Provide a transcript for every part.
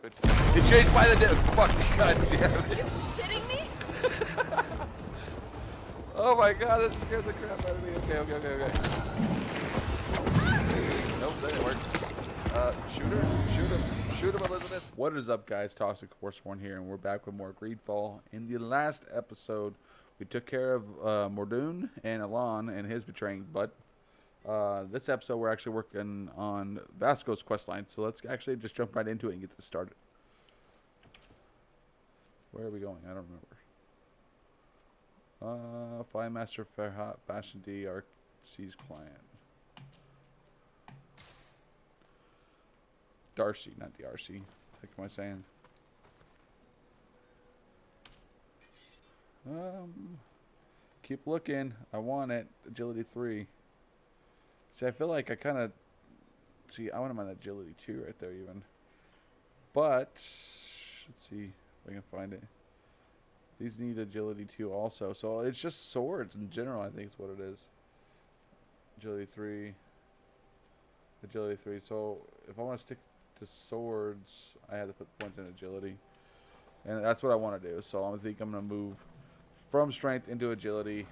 Good. It changed by the day. Fuck, god damn Are it. you shitting me? Oh my god, that scared the crap out of me. Okay. Nope, that didn't work. Shoot him, Elizabeth. What is up, guys? Toxic Horse One here, and we're back with more GreedFall. In the last episode, we took care of Mordoon and Alon and his betraying butt. This episode, we're actually working on Vasco's questline, so let's actually just jump right into it and get this started. Where are we going? I don't remember. Fly Master Ferhat, Bastion D, RC's client. Darcy, not DRC. What am I saying? Keep looking. I want it. Agility 3. See, I feel like I kind of... See, I want him on Agility 2 right there even. But, let's see if I can find it. These need Agility 2 also. So it's just swords in general, I think is what it is. Agility 3. Agility 3. So if I want to stick to swords, I have to put points in agility. And that's what I want to do. So I think I'm going to move from strength into agility.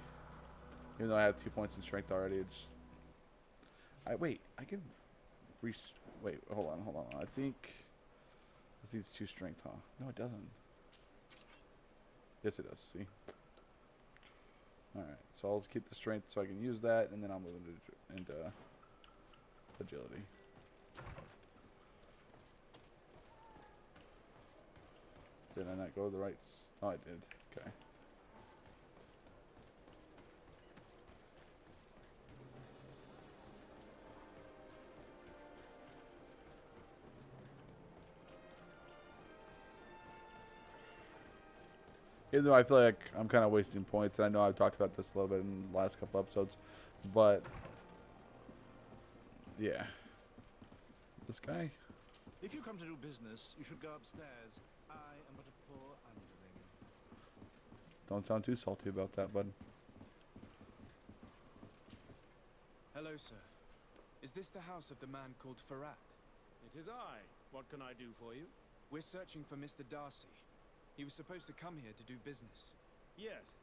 Even though I have 2 points in strength already. It's... wait, I can... Wait, hold on. I think... This needs 2 strength, huh? No, it doesn't. Yes, it does. See? Alright, so I'll just keep the strength so I can use that, and then I'll move into agility. Did I not go to the right... Oh, I did. Okay. Even though I feel like I'm kind of wasting points, and I know I've talked about this a little bit in the last couple episodes, but yeah, this guy. If you come to do business, you should go upstairs. I am but a poor underling. Don't sound too salty about that, bud. Hello, sir. Is this the house of the man called Ferhat? It is I. What can I do for you? We're searching for Mr. Darcy. He was supposed to come here to do business. Yes.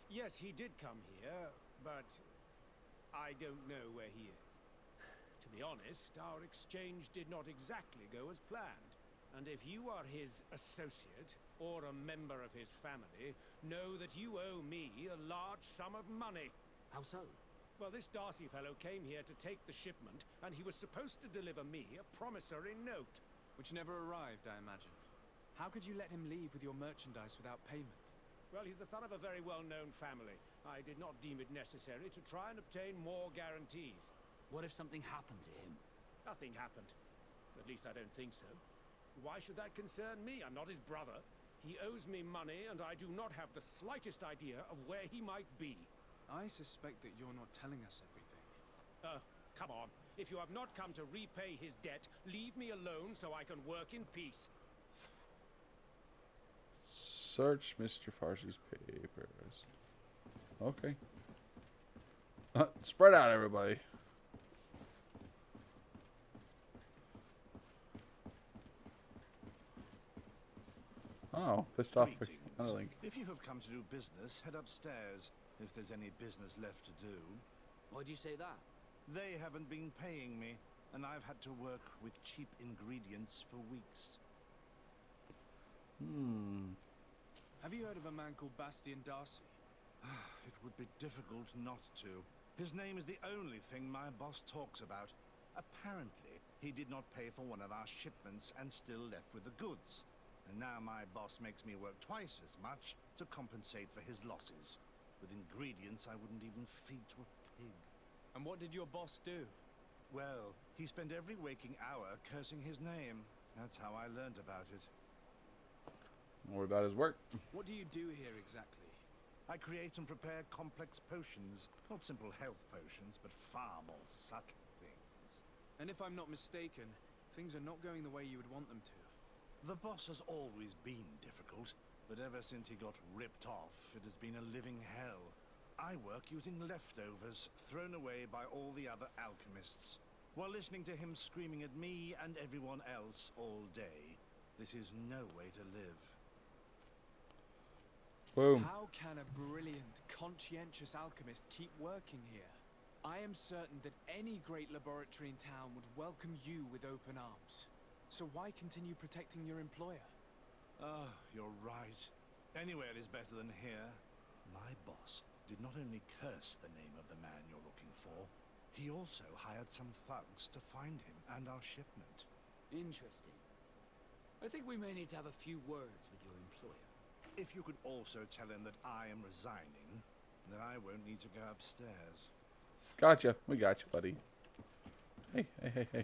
Yes, he did come here, but I don't know where he is. To be honest, our exchange did not exactly go as planned. And if you are his associate, or a member of his family, know that you owe me a large sum of money. How so? Well, this Darcy fellow came here to take the shipment, and he was supposed to deliver me a promissory note. Which never arrived, I imagine. How could you let him leave with your merchandise without payment? Well, he's the son of a very well-known family. I did not deem it necessary to try and obtain more guarantees. What if something happened to him? Nothing happened. At least I don't think so. Why should that concern me? I'm not his brother. He owes me money, and I do not have the slightest idea of where he might be. I suspect that you're not telling us everything. Come on. If you have not come to repay his debt, leave me alone so I can work in peace. Search Mr. Farsi's papers. Okay. Spread out, everybody. Oh, pissed off. Greetings. If you have come to do business, head upstairs. If there's any business left to do. Why'd you say that? They haven't been paying me, and I've had to work with cheap ingredients for weeks. Have you heard of a man called Bastion Darcy? It would be difficult not to. His name is the only thing my boss talks about. Apparently, he did not pay for one of our shipments and still left with the goods. And now my boss makes me work twice as much to compensate for his losses. With ingredients I wouldn't even feed to a pig. And what did your boss do? Well, he spent every waking hour cursing his name. That's how I learned about it. What about his work? What do you do here exactly? I create and prepare complex potions. Not simple health potions, but far more subtle things. And if I'm not mistaken, things are not going the way you would want them to. The boss has always been difficult, but ever since he got ripped off, it has been a living hell. I work using leftovers thrown away by all the other alchemists, while listening to him screaming at me and everyone else all day. This is no way to live. Boom. How can a brilliant, conscientious alchemist keep working here? I am certain that any great laboratory in town would welcome you with open arms. So why continue protecting your employer? Ah, you're right. Anywhere is better than here. My boss did not only curse the name of the man you're looking for, he also hired some thugs to find him and our shipment. Interesting. I think we may need to have a few words with your employer. If you could also tell him that I am resigning, then I won't need to go upstairs. Gotcha. We got you, buddy. Hey, hey, hey, hey.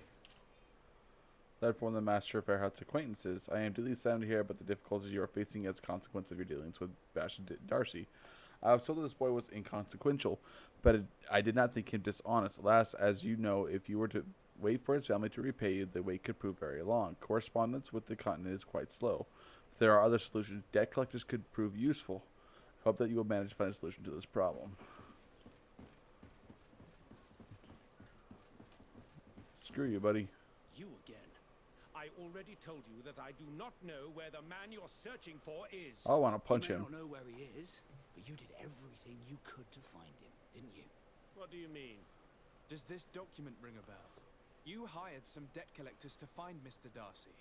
Led from the Master of Fairhouse's acquaintances, I am deeply saddened to hear about the difficulties you are facing as a consequence of your dealings with Bastion Darcy. I was told that this boy was inconsequential, but I did not think him dishonest. Alas, as you know, if you were to wait for his family to repay you, the wait could prove very long. Correspondence with the continent is quite slow. If there are other solutions, debt collectors could prove useful. Hope that you will manage to find a solution to this problem. Screw you, buddy. You again. I already told you that I do not know where the man you're searching for is. I want to punch You may him. not know where he is, but you did everything you could to find him, didn't you? What do you mean? Does this document ring a bell? You hired some debt collectors to find Mr. Darcy.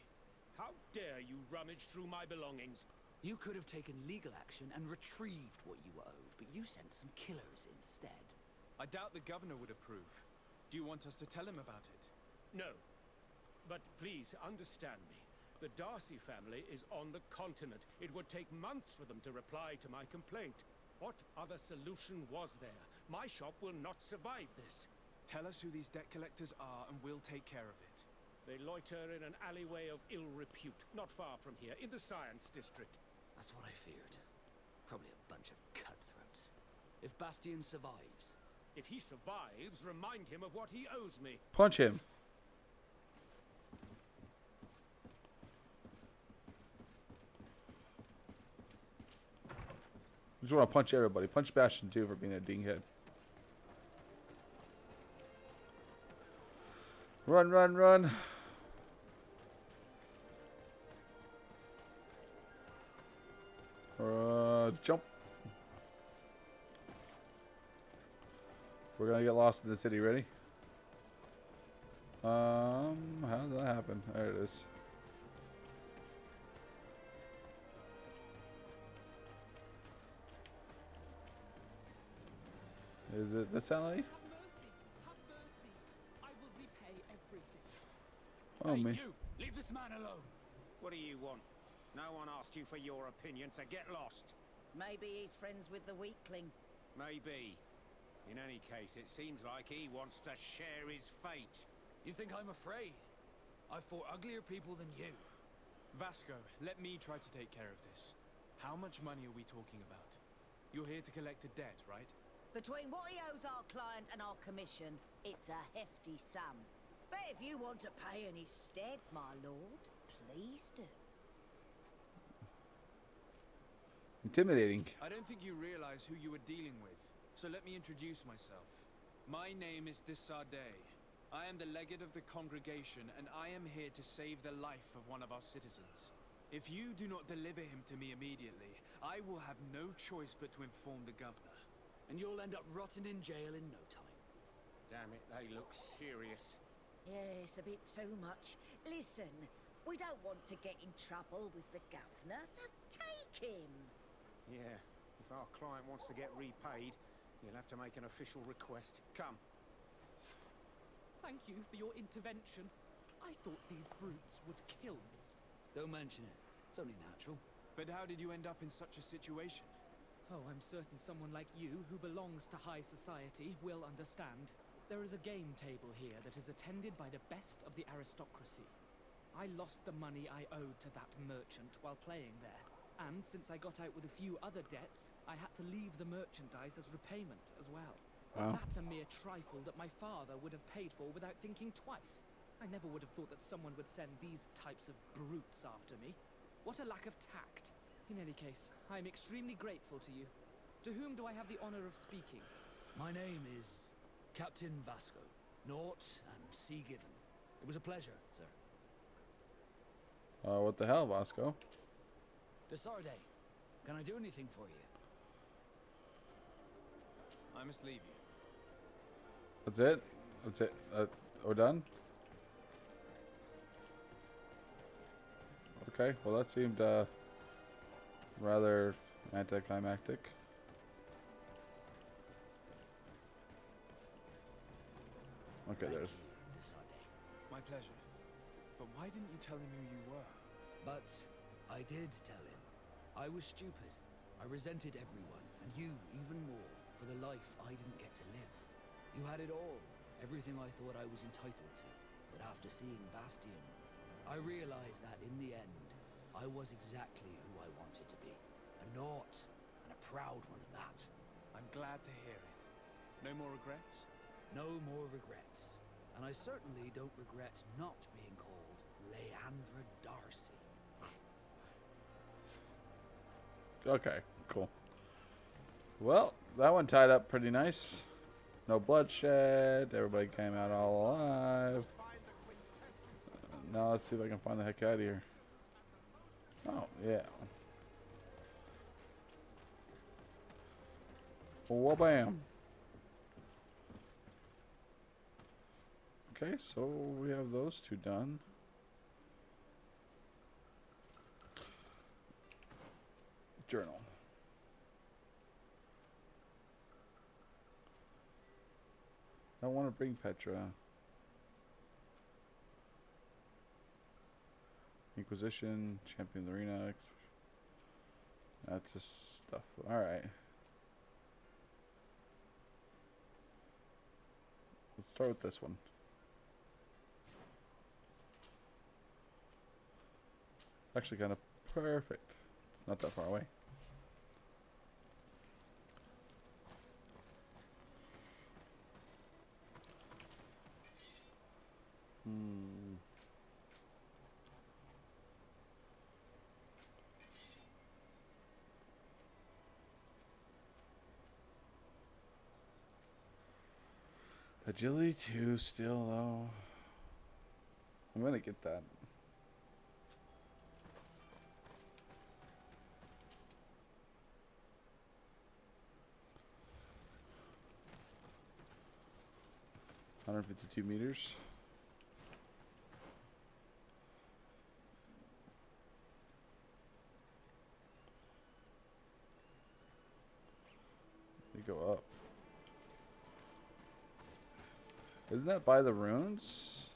How dare you rummage through my belongings? You could have taken legal action and retrieved what you were owed, but you sent some killers instead. I doubt the governor would approve. Do you want us to tell him about it? No. But please understand me. The Darcy family is on the continent. It would take months for them to reply to my complaint. What other solution was there? My shop will not survive this. Tell us who these debt collectors are and we'll take care of it. They loiter in an alleyway of ill repute, not far from here, in the Science District. That's what I feared. Probably a bunch of cutthroats. If Bastion survives... If he survives, remind him of what he owes me. Punch him. I just want to punch everybody. Punch Bastion too for being a dinghead. Run, run, run. Jump. We're gonna get lost in the city. Ready? How did that happen? There it is. Is it this alley? Have mercy. Have mercy. I will repay everything. Oh, Hey, me. you! Leave this man alone! What do you want? No one asked you for your opinion, so get lost. Maybe he's friends with the weakling. Maybe. In any case, it seems like he wants to share his fate. You think I'm afraid? I've fought uglier people than you. Vasco, let me try to take care of this. How much money are we talking about? You're here to collect a debt, right? Between what he owes our client and our commission, it's a hefty sum. But if you want to pay in his stead, my lord, please do. Intimidating. I don't think you realize who you were dealing with, so let me introduce myself. My name is Desardet. I am the legate of the congregation, and I am here to save the life of one of our citizens. If you do not deliver him to me immediately, I will have no choice but to inform the governor. And you'll end up rotting in jail in no time. Damn it, they look serious. Yes, a bit too much. Listen, we don't want to get in trouble with the governor, so take him. Yeah, if our client wants to get repaid, you'll have to make an official request. Come. Thank you for your intervention. I thought these brutes would kill me. Don't mention it. It's only natural. But how did you end up in such a situation? Oh, I'm certain someone like you, who belongs to high society, will understand. There is a game table here that is attended by the best of the aristocracy. I lost the money I owed to that merchant while playing there. And since I got out with a few other debts, I had to leave the merchandise as repayment as well. Wow. That's a mere trifle that my father would have paid for without thinking twice. I never would have thought that someone would send these types of brutes after me. What a lack of tact. In any case, I am extremely grateful to you. To whom do I have the honor of speaking? My name is Captain Vasco. Naught and sea given. It was a pleasure, sir. What the hell, Vasco? Desarde, can I do anything for you? I must leave you. That's it? That's it? We're done? Okay, well that seemed rather anticlimactic. Okay, Thank there's... you, Desarde. My pleasure. But why didn't you tell him who you were? But I did tell him. I was stupid. I resented everyone, and you even more, for the life I didn't get to live. You had it all, everything I thought I was entitled to. But after seeing Bastion, I realized that in the end, I was exactly who I wanted to be. A naught, and a proud one at that. I'm glad to hear it. No more regrets? No more regrets. And I certainly don't regret not being called Leandra Darcy. Okay, cool. Well, that one tied up pretty nice. No bloodshed. Everybody came out all alive. Now let's see if I can find the heck out of here. Oh, yeah. Well, bam. Okay, so we have those two done. Journal. I don't want to bring Petra. Inquisition, Champion the Arena. That's just stuff. Alright. Let's start with this one. Actually kind of perfect. It's not that far away. Agility 2 still though. I'm gonna get that. $152 meters. We go up. Isn't that by the ruins?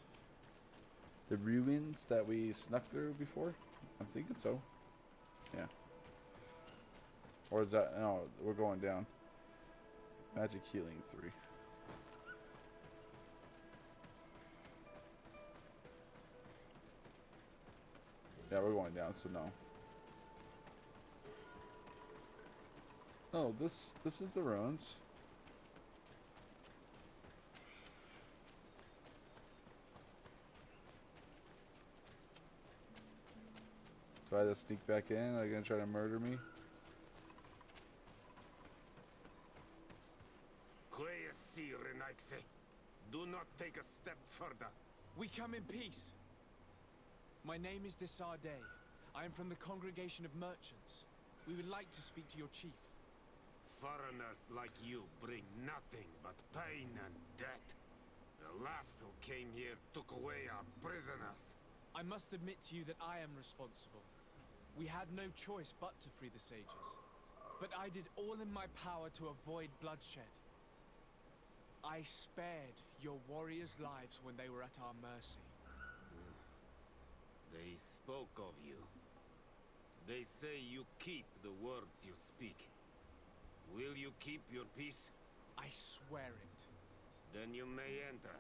The ruins that we snuck through before? I'm thinking so. Yeah. Or is that... No, we're going down. Magic healing 3. Yeah, we're going down, so no. Oh, this is the ruins. Do I have to sneak back in? Are they gonna try to murder me? Do not take a step further. We come in peace. My name is Desarde. I am from the Congregation of Merchants. We would like to speak to your chief. Foreigners like you bring nothing but pain and death. The last who came here took away our prisoners. I must admit to you that I am responsible. We had no choice but to free the sages. But I did all in my power to avoid bloodshed. I spared your warriors' lives when they were at our mercy. They spoke of you. They say you keep the words you speak. Will you keep your peace? I swear it. Then you may enter.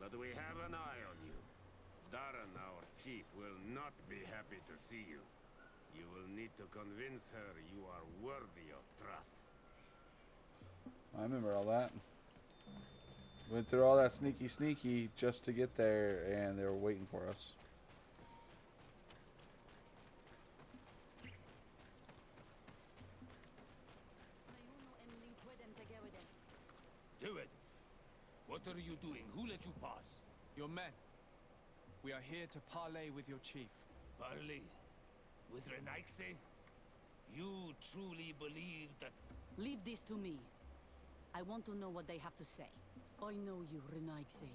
But we have an eye on you. Darren, our chief, will not be happy to see you. You will need to convince her you are worthy of trust. I remember all that. Went through all that sneaky just to get there, and they were waiting for us. Do it! What are you doing? Who let you pass? Your men. We are here to parley with your chief. Parley, with Renaigse, you truly believe that... Leave this to me. I want to know what they have to say. I know you, Renaigse.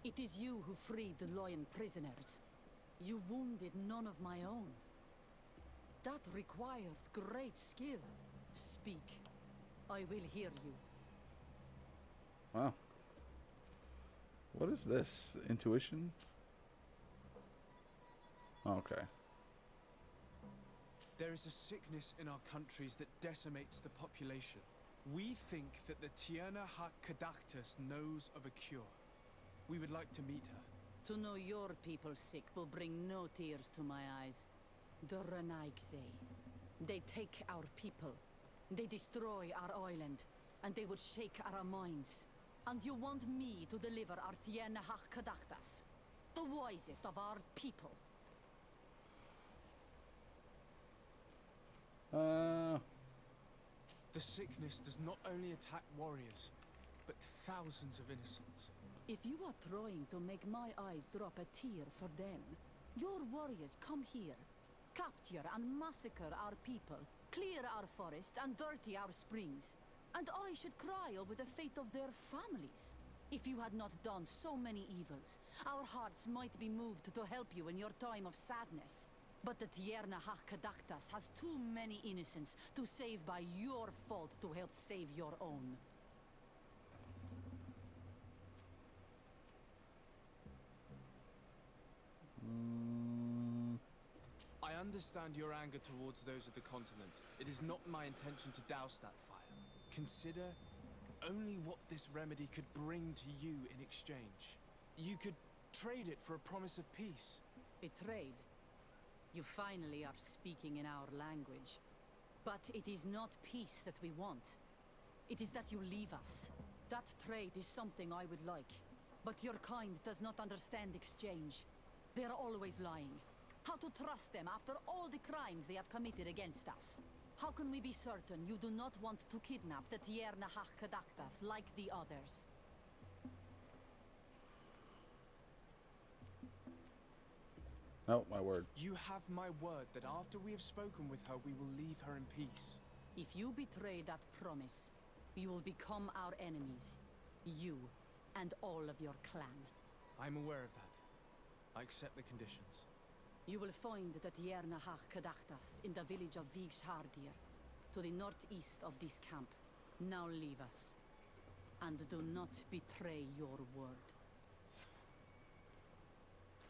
It is you who freed the Loyan prisoners. You wounded none of my own. That required great skill. Speak. I will hear you. Wow. What is this? Intuition? Okay. There is a sickness in our countries that decimates the population. We think that the Tierna Hak Kadactus knows of a cure. We would like to meet her. To know your people sick will bring no tears to my eyes. The Renaigse. They take our people. They destroy our island. And they would shake our minds. And you want me to deliver our Tierna Hak Kadactus? The wisest of our people. The sickness does not only attack warriors, but thousands of innocents. If you are trying to make my eyes drop a tear for them, your warriors come here, capture and massacre our people, clear our forest and dirty our springs. And I should cry over the fate of their families. If you had not done so many evils, our hearts might be moved to help you in your time of sadness. But the Tierna Hak Kadactus has too many innocents to save by your fault to help save your own. I understand your anger towards those of the continent. It is not my intention to douse that fire. Consider only what this remedy could bring to you in exchange. You could trade it for a promise of peace. A trade? You finally are speaking in our language. But it is not peace that we want. It is that you leave us. That trade is something I would like. But your kind does not understand exchange. They are always lying. How to trust them after all the crimes they have committed against us? How can we be certain you do not want to kidnap the Tierna Hak Kadactus like the others? No, my word. You have my word that after we have spoken with her, we will leave her in peace. If you betray that promise, you will become our enemies. You and all of your clan. I'm aware of that. I accept the conditions. You will find the Tierna Hak Kadactus in the village of Vigshardir, to the northeast of this camp. Now leave us. And do not betray your word.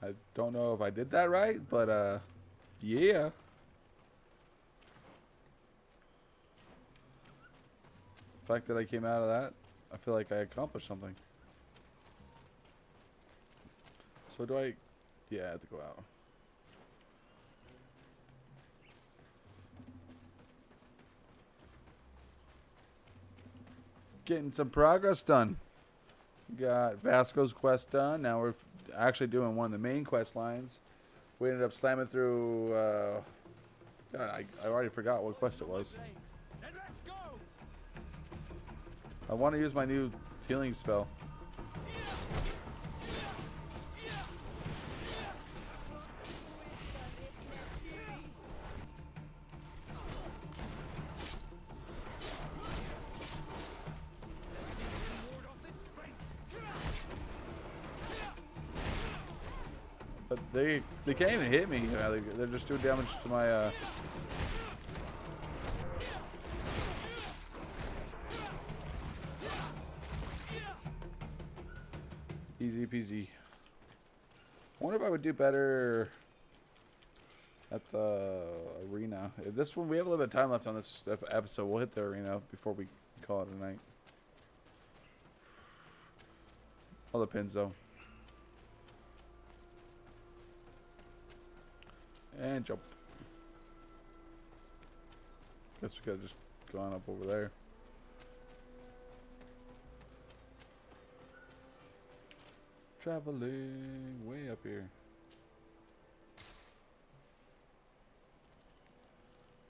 I don't know if I did that right, but yeah. The fact that I came out of that, I feel like I accomplished something. So do I... Yeah, I have to go out. Getting some progress done. Got Vasco's quest done. Now we're actually doing one of the main quest lines. We ended up slamming through... God, I already forgot what quest it was. I want to use my new healing spell. But they can't even hit me. You know, they're just doing damage to my easy peasy. I wonder if I would do better at the arena. If this one, we have a little bit of time left on this episode, we'll hit the arena before we call it a night. All depends though. And jump. Guess we could have just gone up over there. Traveling way up here.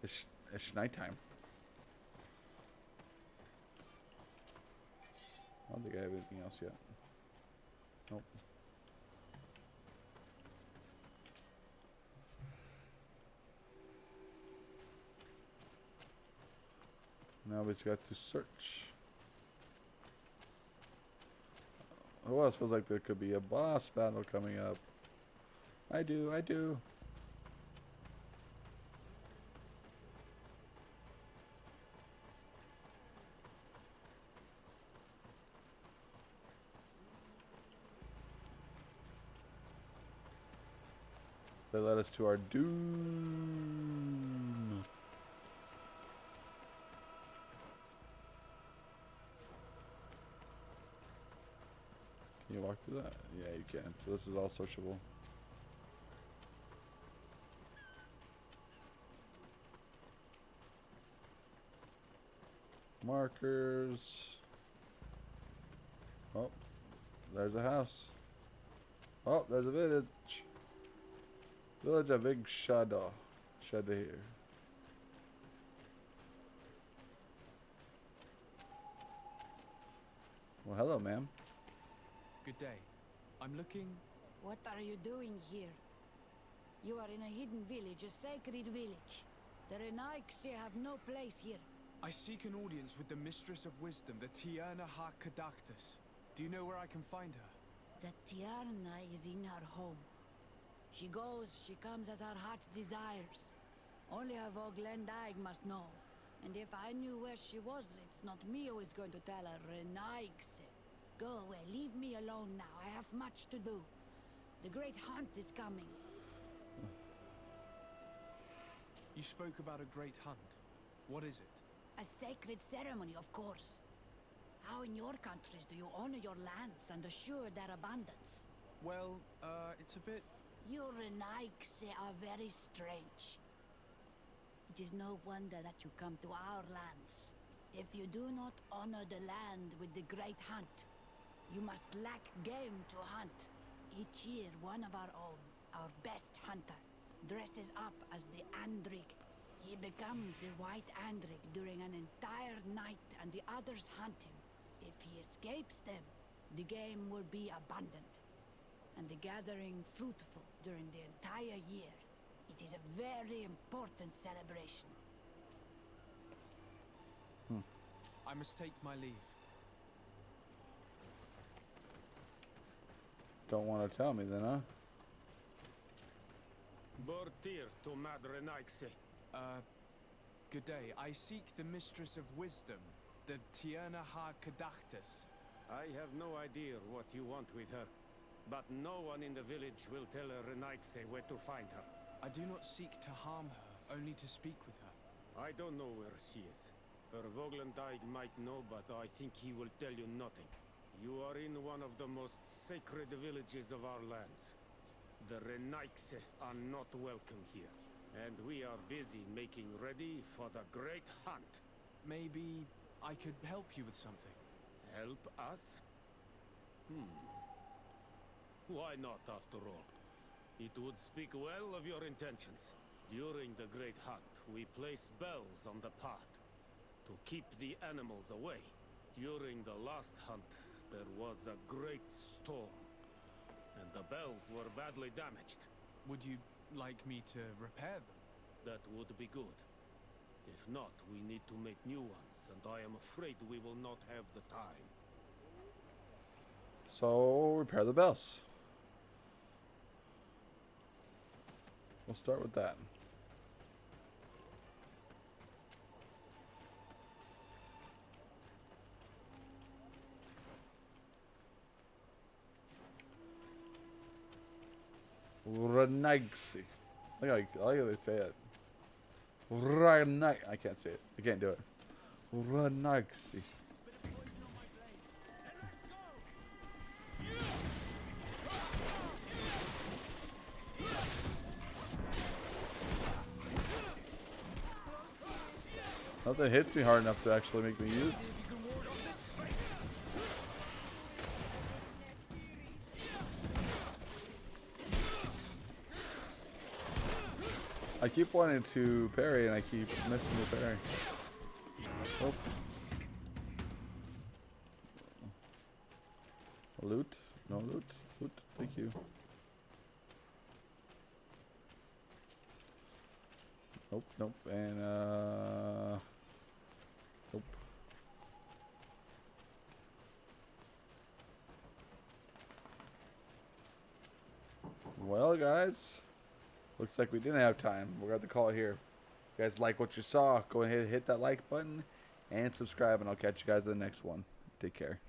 It's nighttime. I don't think I have anything else yet. Nope. Now we just got to search. Who else feels like there could be a boss battle coming up? I do, I do. They led us to our doom. Can you walk through that? Yeah, you can. So this is all sociable. Markers. Oh, there's a house. Oh, there's a village. Village of Big Shadow. Shadow here. Well, hello, ma'am. Good day. I'm looking... What are you doing here? You are in a hidden village, a sacred village. The Renaiksi have no place here. I seek an audience with the Mistress of Wisdom, the Tierna Kadactus. Do you know where I can find her? The Tierna is in her home. She goes, she comes as her heart desires. Only her Voglendaig must know. And if I knew where she was, it's not me who is going to tell her, Renaigse. Go away, leave me alone now. I have much to do. The great hunt is coming. You spoke about a great hunt. What is it? A sacred ceremony, of course. How in your countries do you honor your lands and assure their abundance? Well, it's a bit... You Renaigse are very strange. It is no wonder that you come to our lands. If you do not honor the land with the great hunt, you must lack game to hunt. Each year, one of our own, our best hunter, dresses up as the Andrig. He becomes the White Andrig during an entire night, and the others hunt him. If he escapes them, the game will be abundant, and the gathering fruitful during the entire year. It is a very important celebration. I must take my leave. Don't want to tell me then, huh? Bortir to Madre Naixe. Good day. I seek the Mistress of Wisdom, the Tierna Kadactus. I have no idea what you want with her, but no one in the village will tell Renaixe where to find her. I do not seek to harm her, only to speak with her. I don't know where she is. Her Voglendaig might know, but I think he will tell you nothing. You are in one of the most sacred villages of our lands. The Renaixe are not welcome here, and we are busy making ready for the great hunt. Maybe I could help you with something. Help us? Why not, after all? It would speak well of your intentions. During the great hunt, we place bells on the path to keep the animals away. During the last hunt, there was a great storm, and the bells were badly damaged. Would you like me to repair them? That would be good. If not, we need to make new ones, and I am afraid we will not have the time. So, repair the bells. We'll start with that. Renaigse. I like how they say it. I can't say it. I can't do it. Renaigse. Nothing hits me hard enough to actually make me use. I keep wanting to parry and I keep missing the parry. Oh. Loot? No loot? Loot, thank you. Nope, nope, and nope. Well, guys, looks like we didn't have time. We're going to call it here. If you guys like what you saw, go ahead and hit that like button and subscribe, and I'll catch you guys in the next one. Take care.